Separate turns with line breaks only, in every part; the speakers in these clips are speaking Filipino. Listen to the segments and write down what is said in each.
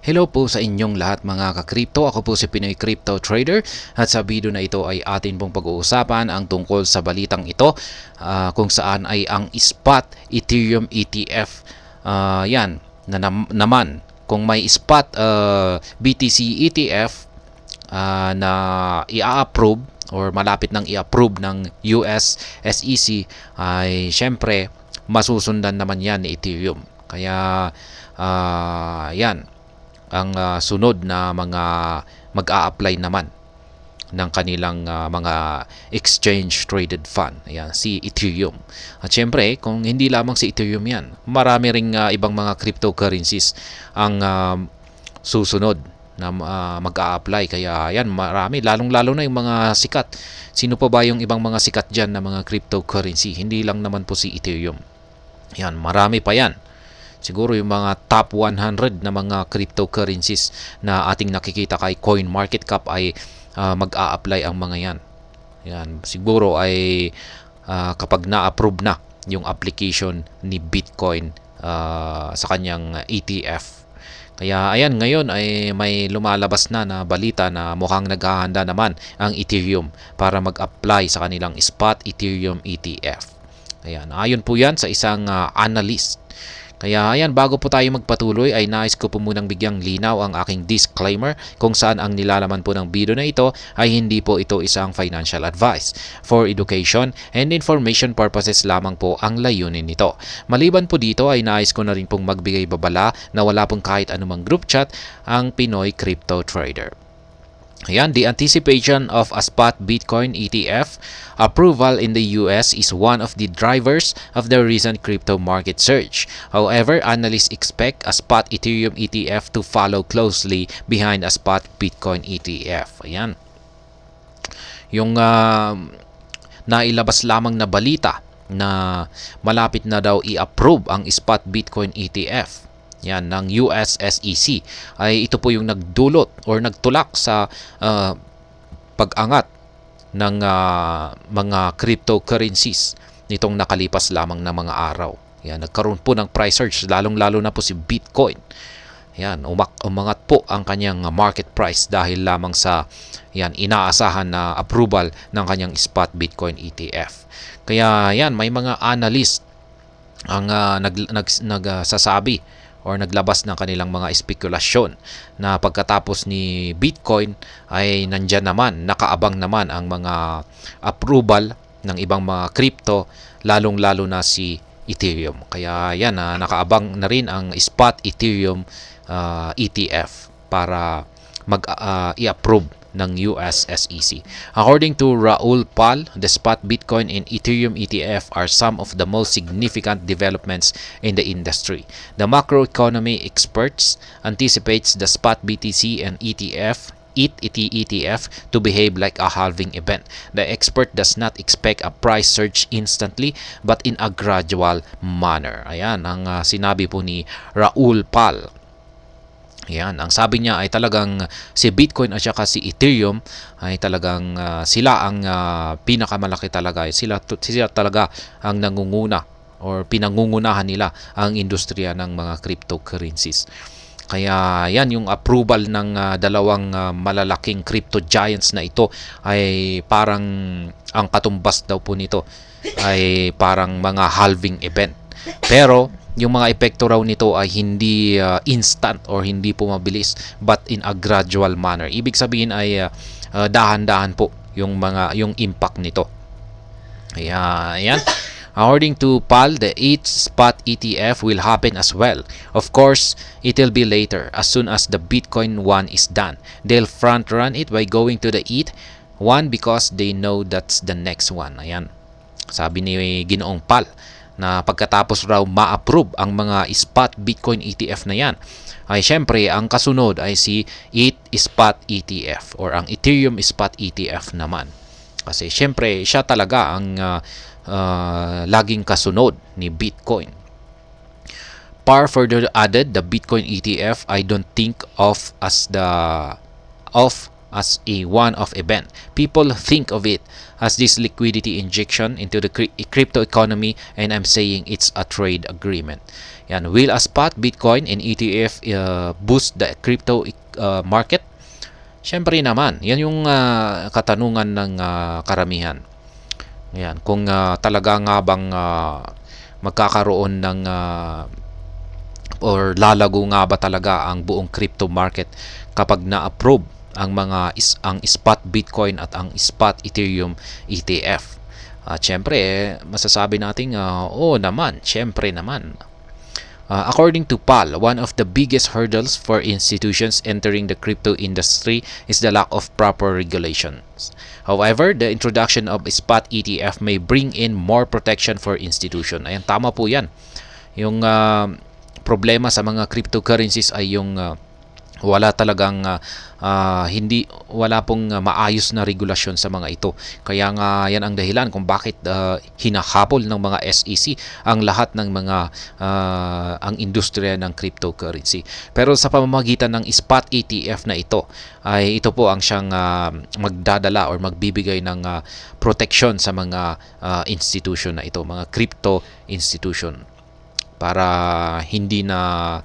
Hello po sa inyong lahat mga ka-crypto. Ako po si Pinoy Crypto Trader at sa video na ito ay atin pong pag-uusapan ang tungkol sa balitang ito kung saan ay ang spot Ethereum ETF. Yan naman kung may spot BTC ETF na i-approve or malapit nang i-approve ng US SEC ay syempre masusundan naman yan ni Ethereum. Kaya yan ang sunod na mga mag-a-apply naman ng kanilang mga exchange traded fund. Ayan, si Ethereum. At syempre, kung hindi lamang si Ethereum yan, marami ring ibang mga cryptocurrencies ang susunod na mag-a-apply. Kaya yan, marami. Lalong-lalo na yung mga sikat. Sino pa ba yung ibang mga sikat dyan na mga cryptocurrency? Hindi lang naman po si Ethereum. Yan, marami pa yan. Siguro yung mga top 100 na mga cryptocurrencies na ating nakikita kay CoinMarketCap ay mag-a-apply ang mga yan. Yan. Siguro ay kapag na-approve na yung application ni Bitcoin sa kanyang ETF. Kaya ayan, ngayon ay may lumalabas na balita na mukhang naghahanda naman ang Ethereum para mag-apply sa kanilang spot Ethereum ETF. Ayan, ayon po yan sa isang analyst. Kaya ayan, bago po tayo magpatuloy ay nais ko po munang bigyang linaw ang aking disclaimer kung saan ang nilalaman po ng video na ito ay hindi po ito isang financial advice. For education and information purposes lamang po ang layunin nito. Maliban po dito ay nais ko na rin pong magbigay babala na wala pong kahit anumang group chat ang Pinoy Crypto Trader. Ayan, the anticipation of a spot Bitcoin ETF approval in the US is one of the drivers of the recent crypto market surge. However, analysts expect a spot Ethereum ETF to follow closely behind a spot Bitcoin ETF. Ayan. Yung nailabas lamang na balita na malapit na daw i-approve ang spot Bitcoin ETF yan ng US SEC ay ito po yung nagdulot or nagtulak sa pag-angat ng mga cryptocurrencies nitong nakalipas lamang na mga araw. Yan, nagkaroon po ng price surge lalong-lalo na po si Bitcoin. Yan, umangat po ang kanyang market price dahil lamang sa yan inaasahan na approval ng kanyang spot Bitcoin ETF. Kaya yan, may mga analyst ang nagsasabi or naglabas ng kanilang mga espekulasyon na pagkatapos ni Bitcoin ay nandyan naman, nakaabang naman ang mga approval ng ibang mga crypto, lalong-lalo na si Ethereum. Kaya yan, nakaabang na rin ang spot Ethereum ETF para i-approve ng US SEC. According to Raul Pal, the spot Bitcoin and Ethereum ETF are some of the most significant developments in the industry. The macroeconomy experts anticipates the spot BTC and ETF to behave like a halving event. The expert does not expect a price surge instantly but in a gradual manner. Ayan ang sinabi po ni Raul Pal. Yan, ang sabi niya ay talagang si Bitcoin at saka si Ethereum ay talagang sila ang pinakamalaki talaga. Sila talaga ang nangunguna or pinangungunahan nila ang industriya ng mga cryptocurrencies. Kaya yan, yung approval ng dalawang malalaking crypto giants na ito ay parang ang katumbas daw po nito ay parang mga halving event. Pero yung mga epekto raw nito ay hindi instant or hindi po mabilis but in a gradual manner. Ibig sabihin ay dahan-dahan po yung impact nito. Kaya ayan. According to PAL, the 8th spot ETF will happen as well. Of course, it will be later as soon as the Bitcoin one is done. They'll front run it by going to the ETH one because they know that's the next one. Ayan. Sabi ni Ginoong PAL na pagkatapos raw ma-approve ang mga spot Bitcoin ETF na yan, ay syempre ang kasunod ay si ETH spot ETF or ang Ethereum spot ETF naman. Kasi syempre siya talaga ang laging kasunod ni Bitcoin. Par further added, the Bitcoin ETF I don't think of as as a one-off event. People think of it as this liquidity injection into the crypto economy, and I'm saying it's a trade agreement. Yan, will a spot Bitcoin and ETF boost the crypto market? Siyempre naman, yan yung katanungan ng karamihan. Yan, kung talaga nga bang magkakaroon ng or lalago nga ba talaga ang buong crypto market kapag na-approve ang ang spot Bitcoin at ang spot Ethereum ETF. At syempre, masasabi natin, oo naman, syempre naman. According to PAL, one of the biggest hurdles for institutions entering the crypto industry is the lack of proper regulations. However, the introduction of a spot ETF may bring in more protection for institution. Ayan, tama po yan. Yung problema sa mga cryptocurrencies ay yung wala talagang wala pong maayos na regulasyon sa mga ito. Kaya nga yan ang dahilan kung bakit hinahabol ng mga SEC ang lahat ng mga ang industriya ng cryptocurrency. Pero sa pamamagitan ng spot ETF na ito, ay ito po ang siyang magdadala or magbibigay ng protection sa mga institution na ito, mga crypto institution, para hindi na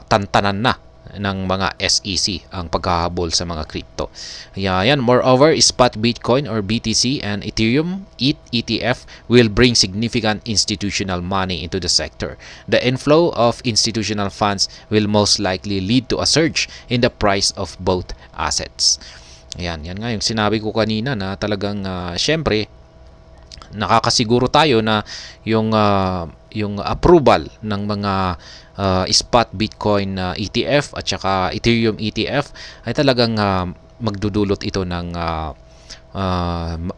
tantanan na ng mga SEC ang paghahabol sa mga crypto. Yan. Moreover, spot Bitcoin or BTC and Ethereum ETF will bring significant institutional money into the sector. The inflow of institutional funds will most likely lead to a surge in the price of both assets. Yan nga yung sinabi ko kanina na talagang syempre nakakasiguro tayo na yung approval ng mga spot Bitcoin ETF at saka Ethereum ETF ay talagang magdudulot ito ng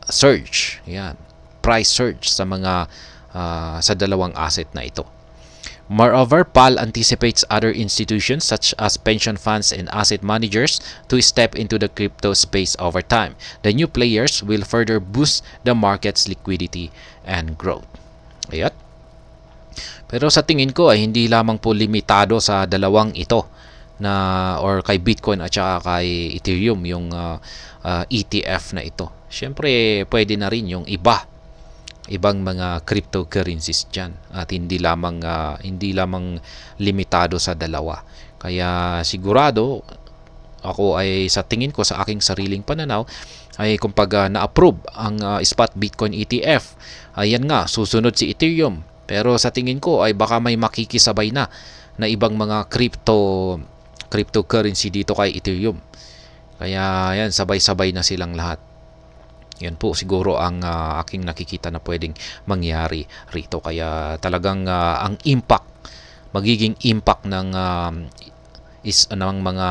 surge, yan, price surge sa mga sa dalawang asset na ito. Moreover, PAL anticipates other institutions such as pension funds and asset managers to step into the crypto space over time. The new players will further boost the market's liquidity and growth. Ayan. Pero sa tingin ko ay hindi lamang po limitado sa dalawang ito na or kay Bitcoin at saka kay Ethereum yung ETF na ito. Siyempre pwede na rin yung ibang mga cryptocurrencies dyan at hindi lamang limitado sa dalawa. Kaya sigurado ako ay sa tingin ko sa aking sariling pananaw ay kung na-approve ang spot Bitcoin ETF, ayan nga, susunod si Ethereum. Pero sa tingin ko ay baka may makikisabay na ibang mga cryptocurrency dito kay Ethereum. Kaya yan, sabay-sabay na silang lahat. Yan po siguro ang aking nakikita na pwedeng mangyari rito. Kaya talagang ang magiging impact ng mga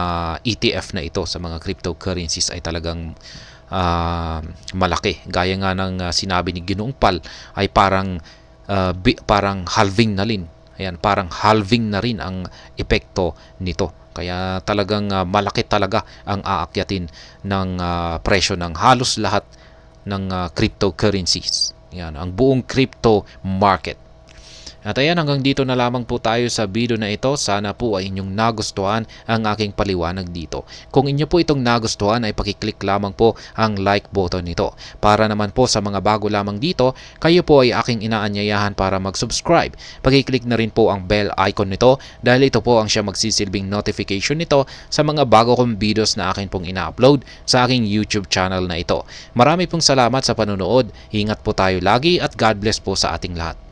ETF na ito sa mga cryptocurrencies ay talagang malaki. Gaya nga ng sinabi ni Ginoong Pal ay parang halving na rin. Ayan, parang halving na rin ang epekto nito. Kaya talagang malaki talaga ang aakyatin ng presyo ng halos lahat ng cryptocurrencies. Yan, ang buong crypto market. At ayan, hanggang dito na lamang po tayo sa video na ito. Sana po ay inyong nagustuhan ang aking paliwanag dito. Kung inyo po itong nagustuhan ay pakiclick lamang po ang like button nito. Para naman po sa mga bago lamang dito, kayo po ay aking inaanyayahan para mag-subscribe. Pakiclick na rin po ang bell icon nito dahil ito po ang siya magsisilbing notification nito sa mga bago kong videos na akin pong ina-upload sa aking YouTube channel na ito. Marami pong salamat sa panonood. Ingat po tayo lagi at God bless po sa ating lahat.